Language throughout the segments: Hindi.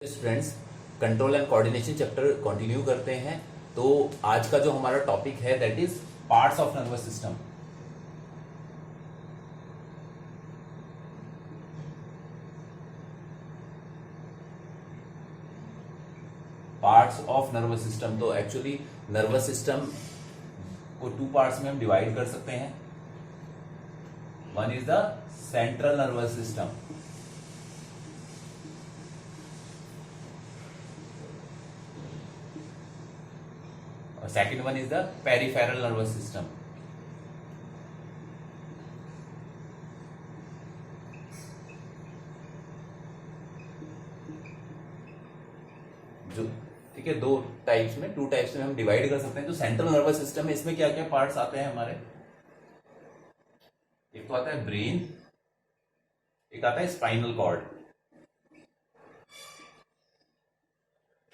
Friends, control and coordination chapter continue करते हैं। तो आज का जो हमारा टॉपिक है that is parts of nervous system. Parts of nervous system. तो एक्चुअली नर्वस सिस्टम को टू पार्ट्स में हम डिवाइड कर सकते हैं। One is the central nervous system, और second one is the peripheral nervous system. जो ठीक है, दो टाइप्स में, टू टाइप्स में हम डिवाइड कर सकते हैं। जो सेंट्रल नर्वस सिस्टम है इसमें क्या क्या पार्ट्स आते हैं हमारे? एक तो आता है ब्रेन, एक आता है स्पाइनल कॉर्ड।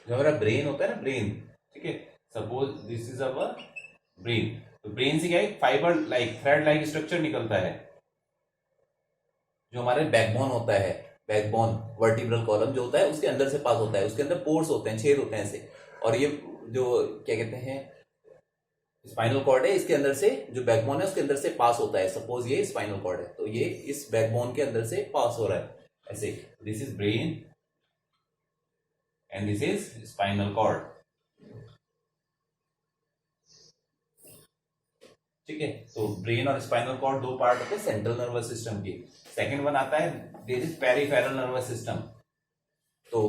जो हमारा ब्रेन होता है ना, ब्रेन, ठीक है, suppose this is our brain. तो ब्रेन से क्या है, fibre like, thread like structure निकलता है। जो हमारे बैकबोन होता है, बैकबोन वर्टिब्रल कॉलम जो होता है उसके अंदर से पास होता है। उसके अंदर पोर्स होते हैं, छेद होते हैं ऐसे। और ये जो क्या कहते हैं, स्पाइनल कॉर्ड है, इसके अंदर से जो बैकबोन है उसके अंदर से पास होता है। सपोज ये स्पाइनल कॉर्ड है तो ये इस बैकबोन के अंदर से पास हो रहा है ऐसे। This is brain and this is spinal cord, ठीक है। तो ब्रेन और स्पाइनल कॉर्ड दो पार्ट होते हैं सेंट्रल नर्वस सिस्टम के। सेकंड वन आता है there is peripheral nervous system. तो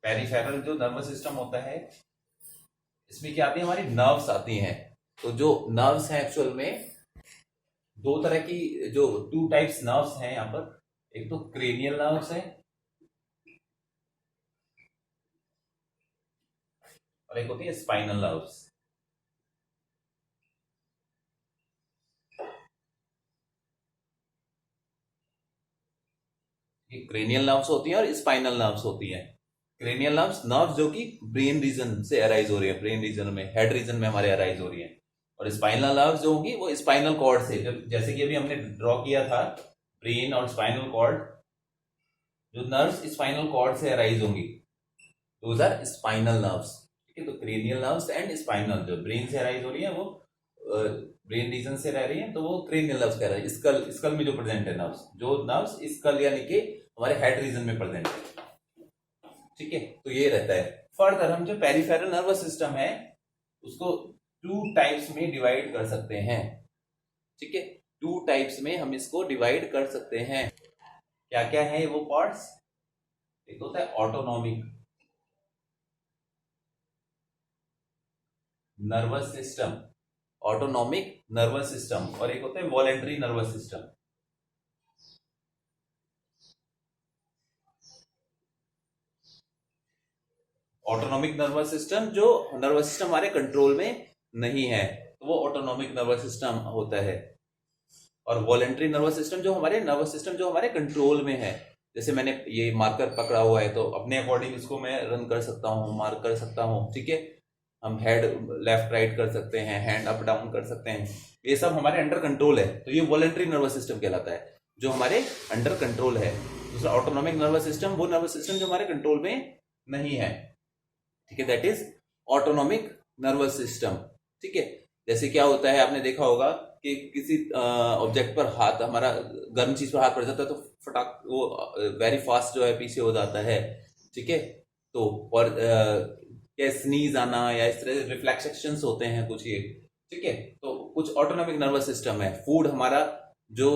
पेरिफेरल जो नर्वस सिस्टम होता है इसमें क्या आती है, हमारी नर्व्स आती हैं। तो जो नर्व्स हैं एक्चुअल में दो तरह की, जो टू टाइप्स नर्व्स हैं यहाँ पर। एक तो क्रेनियल नर्व्स है और एक होती है स्पाइनल नर्व्स। ये क्रेनियल नर्व्स होती हैं और स्पाइनल नर्व्स होती हैं। क्रेनियल नर्व्स, नर्व्स जो कि ब्रेन रीजन से अराइज हो रही है, ब्रेन रीजन में, हेड रीजन में हमारे अराइज हो रही है। और स्पाइनल नर्व्स जो होंगी वो स्पाइनल कॉर्ड से, जैसे कि अभी हमने ड्रॉ किया था ब्रेन और स्पाइनल कॉर्ड, जो नर्व्स स्पाइनल कॉर्ड से अराइज होंगी दोज आर स्पाइनल नर्व्स, ठीक है। तो क्रेनियल नर्व्स एंड स्पाइनल जो ब्रेन से अराइज हो रही है वो ब्रेन रीजन से रह रही है तो वो क्रेनियल नर्व्स कह रहे हैं। स्कल, स्कल में जो प्रेजेंट है नर्व्स, जो नर्व्स स्कल यानी कि हमारे हेड रीजन में प्रेजेंट है, ठीक है। तो ये रहता है। फर्दर हम जो पेरिफेरल नर्वस सिस्टम है उसको टू टाइप्स में डिवाइड कर सकते हैं, ठीक है। टू टाइप्स में हम इसको डिवाइड कर सकते हैं। क्या क्या है वो पार्ट्स? एक होता है autonomic nervous system, autonomic nervous system, और एक होता है voluntary nervous system. Autonomic nervous system, जो नर्वस सिस्टम हमारे कंट्रोल में नहीं है तो वो ऑटोनॉमिक नर्वस सिस्टम होता है। और वॉलेंटरी नर्वस सिस्टम, जो हमारे नर्वस सिस्टम जो हमारे कंट्रोल में है। जैसे मैंने ये मार्कर पकड़ा हुआ है तो अपने अकॉर्डिंग इसको मैं रन कर सकता हूँ, मार्क कर सकता हूँ, ठीक है। हम हेड लेफ्ट राइट कर सकते हैं, हैंड अप डाउन कर सकते हैं, ये सब हमारे अंडर कंट्रोल है। तो ये वॉलेंटरी नर्वस सिस्टम कहलाता है, जो हमारे अंडर कंट्रोल है। दूसरा ऑटोनॉमिक नर्वस सिस्टम, वो नर्वस सिस्टम जो हमारे कंट्रोल में नहीं है, ठीक है, that is autonomic nervous system, ठीक है। जैसे क्या होता है, आपने देखा होगा कि किसी ऑब्जेक्ट पर हाथ, हमारा गर्म चीज पर हाथ पड़ जाता है तो फटाक वो वेरी फास्ट जो है पीछे हो जाता है, ठीक है। तो और क्या स्नीज आना या इस तरह रिफ्लेक्स एक्शंस होते हैं कुछ ये, ठीक है। तो कुछ ऑटोनॉमिक नर्वस सिस्टम है। फूड हमारा, जो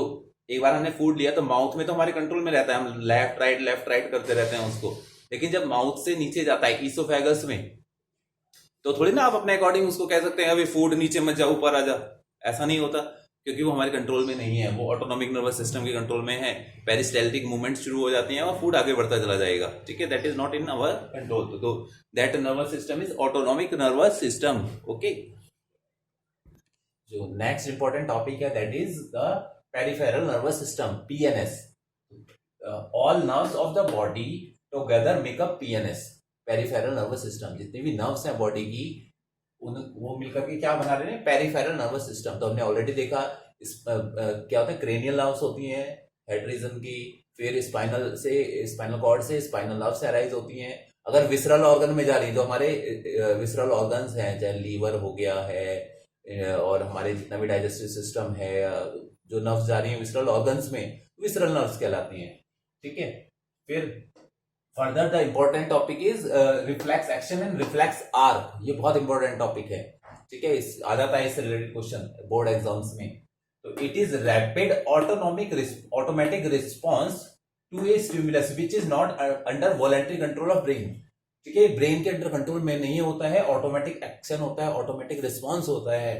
एक बार हमने फूड लिया तो माउथ में तो हमारे कंट्रोल में रहता है, हम लेफ्ट राइट करते रहते हैं उसको। लेकिन जब माउथ से नीचे जाता है ईसोफेगस में, तो थोड़ी ना आप अपने अकॉर्डिंग उसको कह सकते हैं अभी फूड नीचे मत जा, ऊपर आ जा। ऐसा नहीं होता, क्योंकि वो हमारे कंट्रोल में नहीं है, वो ऑटोनॉमिक नर्वस सिस्टम के कंट्रोल में है। पेरिस्टाल्टिक मूवमेंट शुरू हो जाती हैं और फूड आगे बढ़ता चला जाएगा, ठीक है। That is not in our control. तो that nervous system is autonomic nervous system, okay. जो नेक्स्ट इंपॉर्टेंट टॉपिक है that is the peripheral nervous system, PNS. All nerves of the body together make up PNS, peripheral nervous system. जितने भी नर्व्स हैं बॉडी की, वो मिलकर के क्या बना रहे हैं, पेरिफेरल नर्वस सिस्टम। तो हमने ऑलरेडी देखा क्या होता है, क्रेनियल नर्व्स होती हैं हेड रीजन की, फिर स्पाइनल कॉर्ड से स्पाइनल नर्व से अराइज होती हैं। अगर विसरल ऑर्गन में जा रही है तो हमारे विसरल ऑर्गन्स हैं, चाहे लीवर हो गया है और हमारे जितना भी डाइजेस्टिव सिस्टम है, जो नर्व्स जा रही हैं विसरल ऑर्गन्स में, विसरल नर्व्स कहलाती हैं। ठीक है। फिर further the important topic is reflex action and reflex arc. ये बहुत इंपॉर्टेंट टॉपिक है। ठीक है, इस आ जाता है इससे रिलेटेड क्वेश्चन बोर्ड एग्जाम्स में। तो it is rapid automatic response to a stimulus which is not under voluntary control of brain. ठीक है, ब्रेन के अंडर कंट्रोल में नहीं होता है, ऑटोमेटिक एक्शन होता है, ऑटोमेटिक रिस्पॉन्स होता है।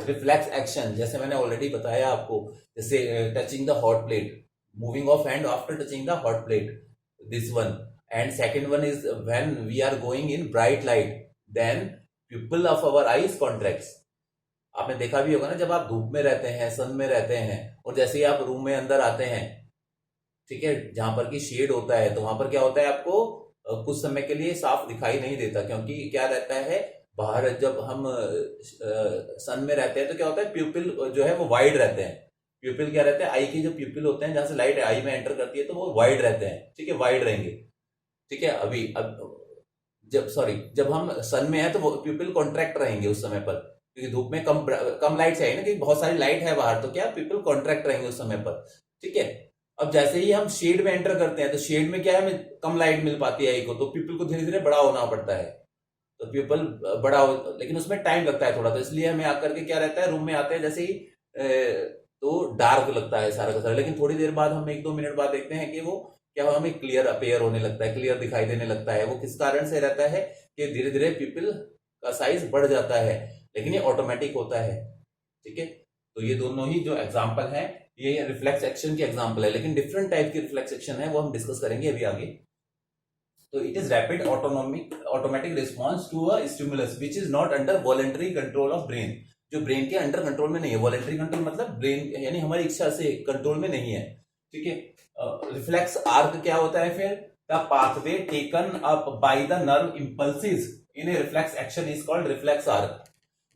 रिफ्लेक्स एक्शन जैसे मैंने ऑलरेडी बताया आपको, जैसे touching the hot plate, moving of hand after touching the hot plate, this one. And second one is when we are going in bright light, then pupil of our eyes contracts। आपने देखा भी होगा ना, जब आप धूप में रहते हैं, सन में रहते हैं, और जैसे ही आप रूम में अंदर आते हैं, ठीक है, जहां पर की शेड होता है, तो वहां पर क्या होता है, आपको कुछ समय के लिए साफ दिखाई नहीं देता, क्योंकि क्या रहता है, बाहर जब हम सन में रहते हैं तो क्या होता है, प्यूपिल जो है वो वाइड रहते हैं। प्यूपिल क्या रहते हैं, आई के जो प्यूपिल होते हैं, जहां से लाइट आई में एंटर करती है, तो वो वाइड रहते हैं। ठीक है, वाइड रहेंगे। ठीक है, जब हम सन में है तो वो प्यूपिल कॉन्ट्रैक्ट रहेंगे उस समय पर, क्योंकि धूप में कम लाइट चाहिए ना, क्योंकि बहुत सारी लाइट है बाहर, तो क्या प्यूपिल कॉन्ट्रैक्ट रहेंगे उस समय पर। ठीक है, अब जैसे ही हम शेड में एंटर करते हैं, तो शेड में क्या है, हमें कम लाइट मिल पाती है आई को, तो प्यूपिल को धीरे धीरे बड़ा होना पड़ता है। तो प्यूपिल बड़ा हो, लेकिन उसमें टाइम लगता है थोड़ा, तो इसलिए हमें आकर के क्या रहता है, रूम में आते हैं जैसे ही तो डार्क लगता है सारा का सारा, लेकिन थोड़ी देर बाद हम 1-2 मिनट बाद देखते हैं कि वो क्या हमें क्लियर अपेयर होने लगता है, क्लियर दिखाई देने लगता है। वो किस कारण से रहता है कि धीरे धीरे प्यूपिल का साइज बढ़ जाता है, लेकिन ये ऑटोमेटिक होता है। ठीक है, तो ये दोनों ही जो एग्जांपल है, ये रिफ्लेक्स एक्शन के एग्जांपल है, लेकिन डिफरेंट टाइप की रिफ्लेक्स एक्शन है, वो हम डिस्कस करेंगे अभी आगे। तो it is rapid automatic response to a stimulus which is not under voluntary control of brain. जो ब्रेन के अंडर कंट्रोल में नहीं है, वॉलंटरी कंट्रोल मतलब ब्रेन यानी हमारी इच्छा से कंट्रोल में नहीं है। ठीक है, रिफ्लेक्स आर्क क्या होता है फिर, the pathway taken up by the nerve impulses in A reflex action is called reflex arc.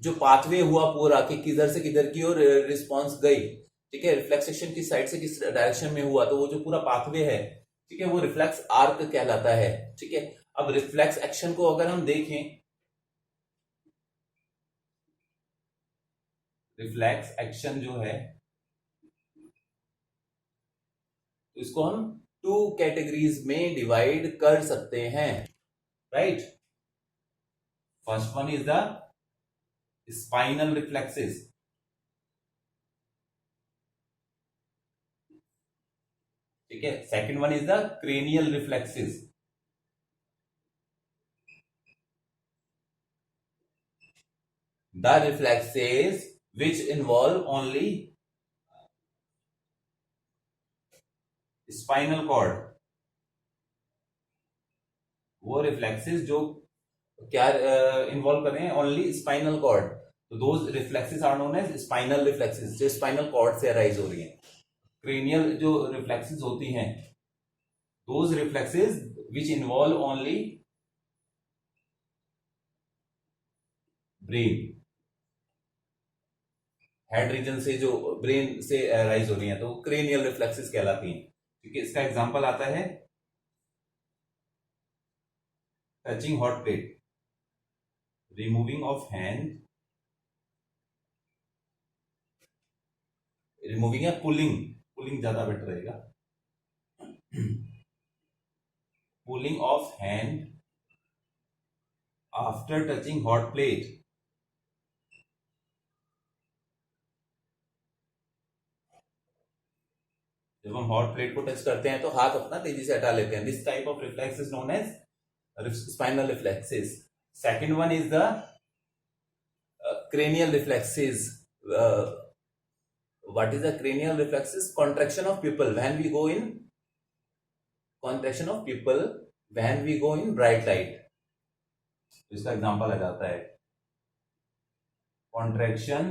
जो पाथवे हुआ पूरा कि किधर से किधर की और रिस्पॉन्स गई, ठीक है, रिफ्लेक्स एक्शन किस साइड से किस डायरेक्शन में हुआ, तो वो जो पूरा पाथवे है, ठीक है, वो रिफ्लेक्स आर्क कहलाता है। ठीक है, अब रिफ्लेक्स एक्शन को अगर हम देखें, रिफ्लेक्स एक्शन जो है, तो इसको हम 2 कैटेगरीज में डिवाइड कर सकते हैं, right. First one is the spinal reflexes, ठीक है। Second one is the cranial reflexes. The reflexes which involve only spinal cord, वो रिफ्लेक्सेस जो क्या इन्वॉल्व कर रहे हैं, ओनली स्पाइनल कॉर्ड, तो those reflexes are known as spinal reflexes, जो स्पाइनल कॉर्ड से अराइज हो रही हैं। क्रेनियल जो रिफ्लेक्सेस होती हैं, those reflexes which involve only brain, head region से, जो ब्रेन से राइज हो रही है, तो क्रेनियल रिफ्लेक्सेस कहलाती हैं। ठीक है, इसका एग्जांपल आता है touching hot plate, removing of hand, removing या पुलिंग ज्यादा बेटर रहेगा, pulling of hand after touching hot plate. जब हम हॉट प्लेट को टच करते हैं तो हाथ अपना तेजी से हटा लेते हैं। This type of reflex is known as spinal reflexes. Second one is the cranial reflexes. What is the cranial reflexes? Contraction of pupil when we go in, contraction of pupil when we go in bright light. इसका एग्जांपल आ जाता है contraction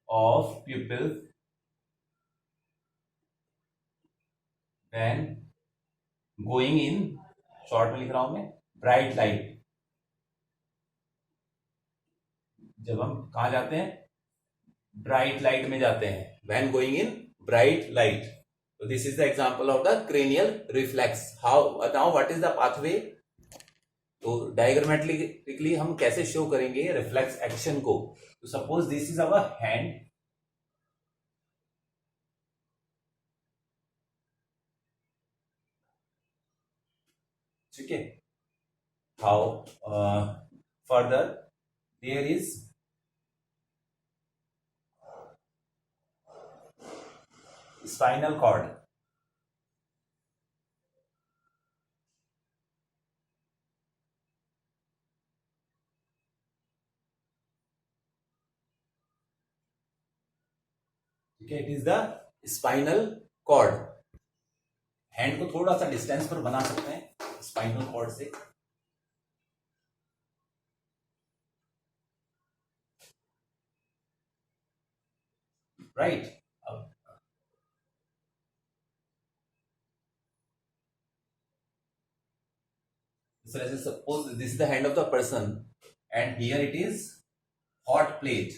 of pupil when going in, short में लिख रहा हूं मैं, ब्राइट लाइट। जब हम कहा जाते हैं, ब्राइट लाइट में जाते हैं, when going in bright light. So this is the example of the cranial reflex. How now what is the pathway? तो डायग्रामेटिकली हम कैसे शो करेंगे रिफ्लेक्स एक्शन को? तो suppose this is our hand, ठीक है. How further there is spinal cord. ठीक है, it is the spinal cord. Hand को थोड़ा सा डिस्टेंस पर बना सकते हैं स्पाइनल कॉर्ड से. Right. So let's suppose this is the hand of the person and here it is hot plate.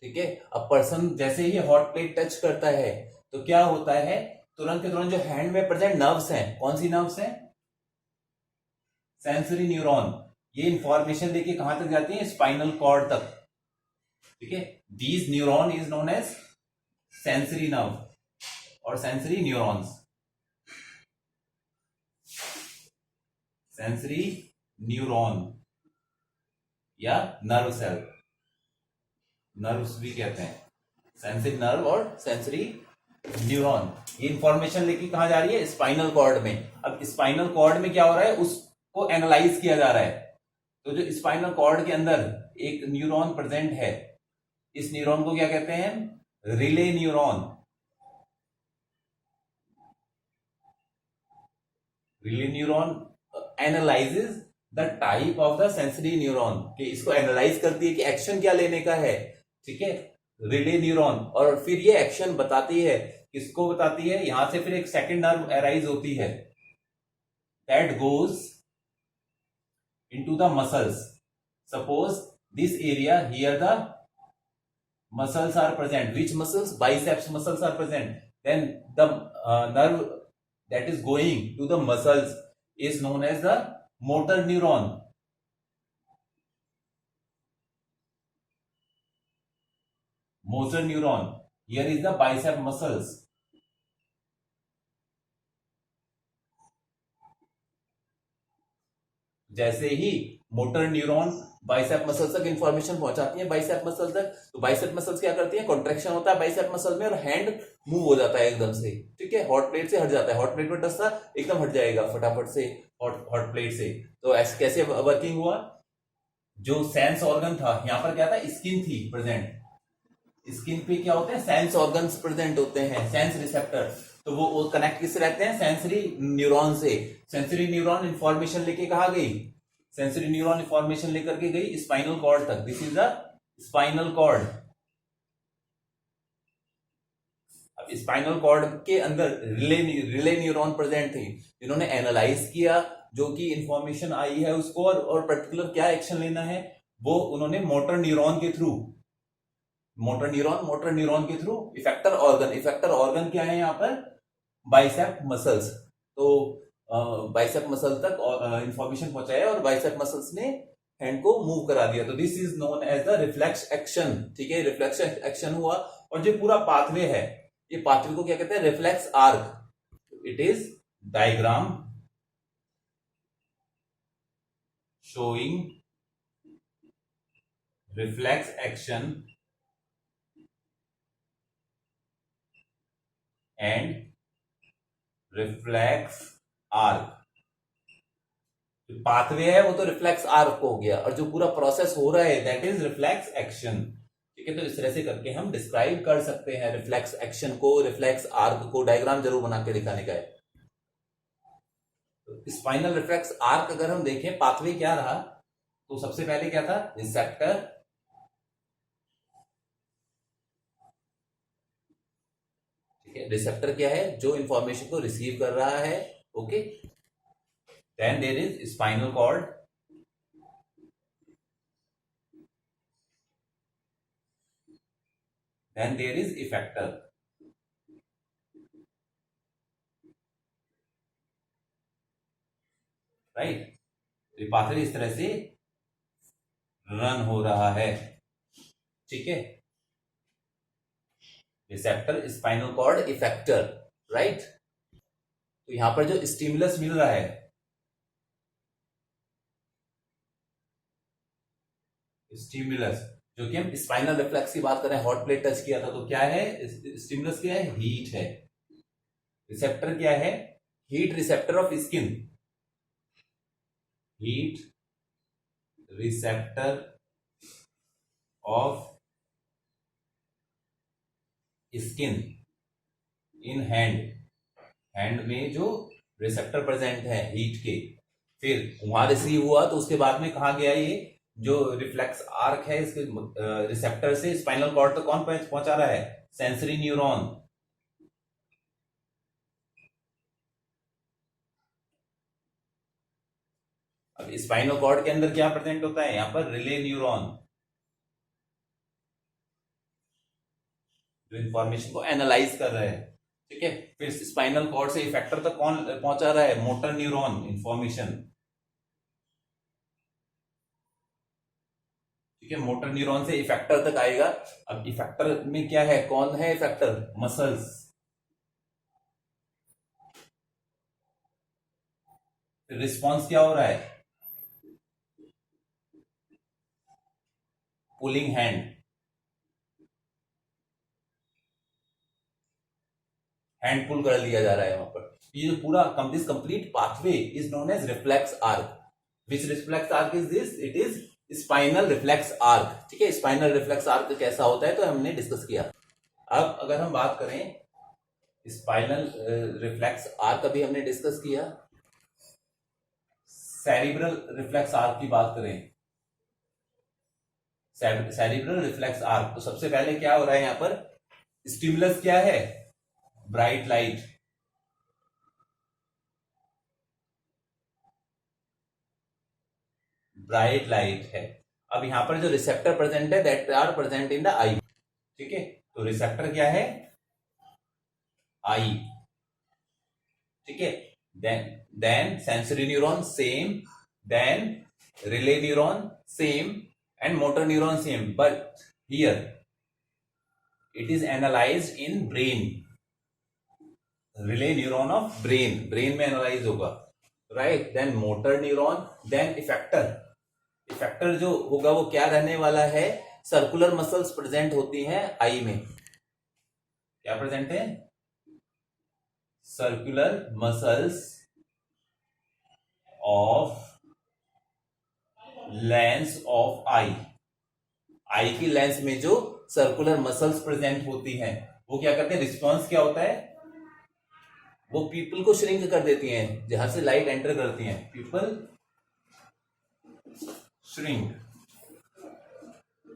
ठीक है. अब पर्सन जैसे ही हॉट प्लेट टच करता है तो क्या होता है, तुरंत के तुरंत जो हैंड में प्रेजेंट नर्व्स हैं, कौन सी नर्व्स हैं? Sensory neuron. ये इंफॉर्मेशन लेके कहां तक जाती है? स्पाइनल कॉर्ड तक. ठीक है. These neuron is known as sensory nerve और सेंसरी न्यूरॉन्स. सेंसरी न्यूरॉन या नर्व सेल, नर्व्स भी कहते हैं. सेंसरी नर्व और सेंसरी न्यूरॉन ये इंफॉर्मेशन लेके कहां जा रही है? स्पाइनल कॉर्ड में. अब स्पाइनल कॉर्ड में क्या हो रहा है, उसको एनालाइज किया जा रहा है. तो जो स्पाइनल कॉर्ड के अंदर एक न्यूरॉन प्रेजेंट है, इस न्यूरॉन को क्या कहते हैं? Relay neuron. Relay neuron analyses the type of the sensory neuron, कि इसको एनालाइज करती है कि एक्शन क्या लेने का है. ठीक है, रिले न्यूरॉन. और फिर ये एक्शन बताती है, किसको बताती है? यहां से फिर एक सेकंड नर्व अराइज होती है that goes into the muscles. Suppose this area here the muscles are present. Which muscles? Biceps muscles are present. Then the nerve that is going to the muscles is known as the motor neuron. Motor neuron. Here is the bicep muscles. जैसे ही मोटर न्यूरॉन बाइसेप मसल्स तक इंफॉर्मेशन पहुंचाती है, बाइसेप मसल तक, तो बाइसेप मसल्स क्या करती है? कॉन्ट्रैक्शन होता है बाइसेप मसल में और हैंड मूव हो जाता है एकदम से. ठीक है, हॉट प्लेट से हट जाता है. हॉट प्लेट पर टचता एकदम हट जाएगा फटाफट से हॉट प्लेट से. तो ऐसे कैसे वर्किंग हुआ? जो सेंस ऑर्गन था, यहां पर क्या था? स्किन थी प्रेजेंट. स्किन पे क्या होते हैं? सेंस ऑर्गन्स प्रेजेंट होते हैं, सेंस रिसेप्टर. तो वो कनेक्ट किससे रहते हैं? सेंसरी न्यूरॉन से. सेंसरी न्यूरॉन इंफॉर्मेशन लेके कहा गई? सेंसरी न्यूरॉन इंफॉर्मेशन लेकर के गई स्पाइनल कॉर्ड तक. This is the spinal cord. अब स्पाइनल कॉर्ड के अंदर रिले न्यूरॉन प्रेजेंट थे, जिन्होंने एनालाइज किया जो कि इंफॉर्मेशन आई है उसको, और पर्टिकुलर क्या एक्शन लेना है वो उन्होंने मोटर न्यूरॉन के थ्रू, मोटर न्यूरॉन के थ्रू इफेक्टर ऑर्गन क्या है यहाँ पर? Bicep muscles. तो बाइसेप मसल तक इंफॉर्मेशन पहुंचाया और बाइसेप मसल्स ने हैंड को मूव करा दिया. तो this is known as the reflex action. ठीक है, रिफ्लेक्स एक्शन हुआ. और जो पूरा पाथवे है, ये पाथवे को क्या कहते हैं? Reflex arc. It is diagram showing reflex action and reflex arc. Pathway है वो तो रिफ्लेक्स आर्क हो गया, और जो पूरा प्रोसेस हो रहा है दैट इज रिफ्लेक्स एक्शन. ठीक है, तो इस तरह से करके हम डिस्क्राइब कर सकते हैं रिफ्लेक्स एक्शन को, रिफ्लेक्स आर्क को. डायग्राम जरूर बना के दिखाने का है. तो स्पाइनल रिफ्लेक्स आर्क अगर हम देखें, पाथवे क्या रहा, तो सबसे पहले क्या था? रिसेप्टर. ठीक है, रिसेप्टर क्या है? जो इंफॉर्मेशन को रिसीव कर रहा है. Okay. Then there is spinal cord. then there is effector, right. ये पाथवे इस तरह से रन हो रहा है, ठीक है। Receptor, spinal cord, effector, right. तो यहां पर जो स्टिमुलस मिल रहा है, स्टिमुलस, जो कि हम स्पाइनल रिफ्लेक्स की बात करें, हॉट प्लेट टच किया था, तो क्या है स्टिमुलस, क्या है, हीट है। रिसेप्टर क्या है, heat receptor of skin, heat receptor of skin in hand, hand में जो रिसेप्टर प्रेजेंट है हीट के, फिर वहां रिसीव हुआ तो उसके बाद में कहा गया, ये जो रिफ्लेक्स आर्क है इसके रिसेप्टर से स्पाइनल कॉर्ड तक कौन पहुंचा रहा है, सेंसरी न्यूरॉन। अब स्पाइनल कॉर्ड के अंदर क्या प्रेजेंट होता है, यहां पर रिले न्यूरॉन, जो इंफॉर्मेशन को एनालाइज कर रहे हैं, ठीक है। फिर स्पाइनल कॉर्ड से इफेक्टर तक कौन पहुंचा रहा है, मोटर न्यूरॉन, इंफॉर्मेशन, ठीक है। मोटर न्यूरॉन से इफेक्टर तक आएगा। अब इफेक्टर में क्या है, कौन है इफेक्टर, मसल्स। रिस्पॉन्स क्या हो रहा है, पुलिंग हैंड, हैंड पुल कर लिया जा रहा है वहां पर। ये जो पूरा this complete pathway is known as reflex arc. Which reflex arc is this, it is spinal reflex arc, ठीक है। स्पाइनल रिफ्लेक्स आर्क कैसा होता है तो हमने डिस्कस किया। अब अगर हम बात करें स्पाइनल रिफ्लेक्स आर्क, अभी हमने डिस्कस किया। सेरिब्रल रिफ्लेक्स आर्क की बात करें, सेरिब्रल रिफ्लेक्स आर्क, तो सबसे पहले क्या हो रहा है यहां पर, स्टिमुलस क्या है, ब्राइट लाइट, ब्राइट लाइट है। अब यहां पर जो रिसेप्टर प्रेजेंट है that are present in the eye, ठीक है। तो रिसेप्टर क्या है, आई, ठीक है। Then sensory neuron same, then relay neuron same, and motor neuron same, but here it is analyzed in brain, relay neuron of brain, brain में analyze होगा, right। then motor neuron, then effector, effector जो होगा वो क्या रहने वाला है, सर्कुलर मसल्स प्रेजेंट होती हैं आई में, क्या प्रेजेंट है, circular muscles of lens of eye, eye की लेंस में जो सर्कुलर मसल्स प्रेजेंट होती हैं वो क्या करते हैं, रिस्पॉन्स क्या होता है, वो पीपल को श्रिंक कर देती हैं, जहां से लाइट एंटर करती हैं, पीपल श्रिंक,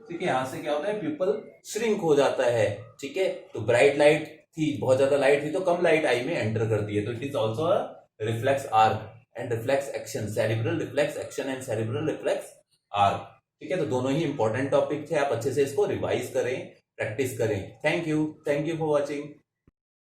ठीक है। यहां से क्या होता है, पीपल श्रिंक हो जाता है, ठीक है। तो ब्राइट लाइट थी, बहुत ज्यादा लाइट थी, तो कम लाइट आई में एंटर करती है, तो it is also a reflex arc and reflex action, cerebral reflex action and cerebral reflex arc, ठीक है। तो दोनों ही इंपॉर्टेंट टॉपिक थे, आप अच्छे से इसको रिवाइज करें, प्रैक्टिस करें। Thank you for watching.